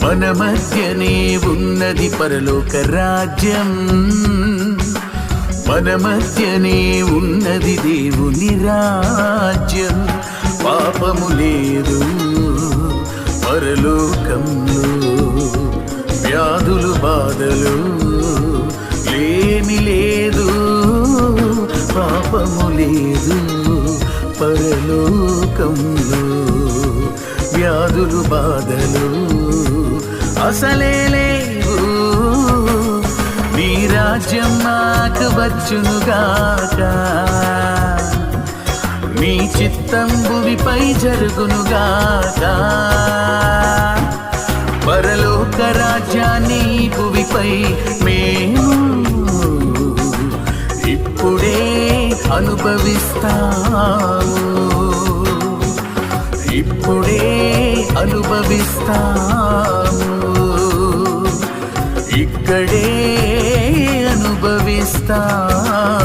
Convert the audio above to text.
మన మధ్యనే ఉన్నది పరలోక రాజ్యం, మన మధ్యనే ఉన్నది దేవుని రాజ్యం. పాపము లేదు పరలోకంలో, వ్యాధులు బాధలు లేమి లేదు, పాపము లేదు పరలోకంలో, వ్యాధులు బాధలు అసలే లేవు. నీ రాజ్యం నాకు వచ్చునుగాక, నీ చిత్తం భూమిపై జరుగునుగాక. పరలోక రాజ్యాన్ని భూమిపై మేము ఇప్పుడే అనుభవిస్తాము, ఇప్పుడే అనుభవిస్తాము, ఇక్కడే అనుభవిస్తాము.